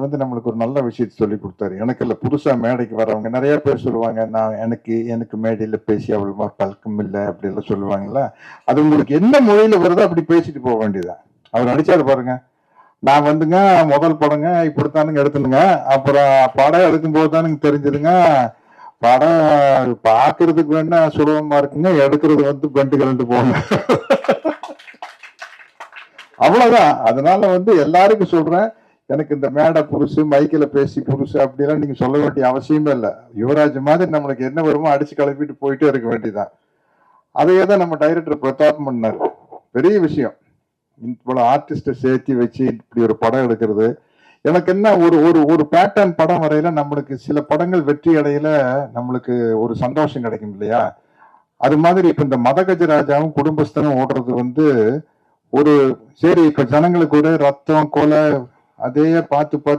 வந்து நம்மளுக்கு ஒரு நல்ல விஷயத்தை சொல்லி கொடுத்தாரு. எனக்கு இல்ல, புதுசா மேடைக்கு வரவங்க நிறைய பேர் சொல்லுவாங்க, நான் எனக்கு எனக்கு மேடையில பேசி அவ்வளவா பழக்கம் இல்லை அப்படி எல்லாம் சொல்லுவாங்கல்ல. அது உங்களுக்கு என்ன மொழியில வருதோ அப்படி பேசிட்டு போக வேண்டியதுதான். அவர் நடிச்சாரு பாருங்க. நான் வந்துங்க முதல் படங்க இப்படித்தானுங்க எடுத்துனுங்க. அப்புறம் படம் எடுக்கும் போது தானுங்க தெரிஞ்சதுங்க, படம் பாக்குறதுக்கு வேணா சுலபமா இருக்குங்க, எடுக்கிறது வந்து பெண்டு கலந்து போங்க. அவ்வளவுதான். அதனால வந்து எல்லாருக்கும் சொல்றேன், எனக்கு இந்த மேடை புதுசு, மைக்கில பேசி புதுசு அப்படிலாம் நீங்க சொல்ல வேண்டிய அவசியமே இல்லை. யுவராஜ் மாதிரி நம்மளுக்கு என்ன வருமோ அடிச்சு கிளப்பிட்டு போயிட்டே இருக்க வேண்டியதான். அதையே தான் நம்ம டைரக்டர் பிரதாப் பண்ணாரு. பெரிய விஷயம். இவ்வளவு ஆர்டிஸ்ட சேர்த்து வச்சு இப்படி ஒரு படம் எடுக்கிறது. எனக்கு என்ன ஒரு ஒரு ஒரு பேட்டர்ன் படம் வரையில நம்மளுக்கு சில படங்கள் வெற்றி அடையில நம்மளுக்கு ஒரு சந்தோஷம் கிடைக்கும் இல்லையா? அது மாதிரி இப்ப இந்த மதகஜராஜாவும் குடும்பஸ்தனும் ஓடுறது வந்து ஒரு சரி, இப்ப ஜனங்களுக்கு ஒரே ரத்தம் கொலை அதையே பார்த்து பார்த்து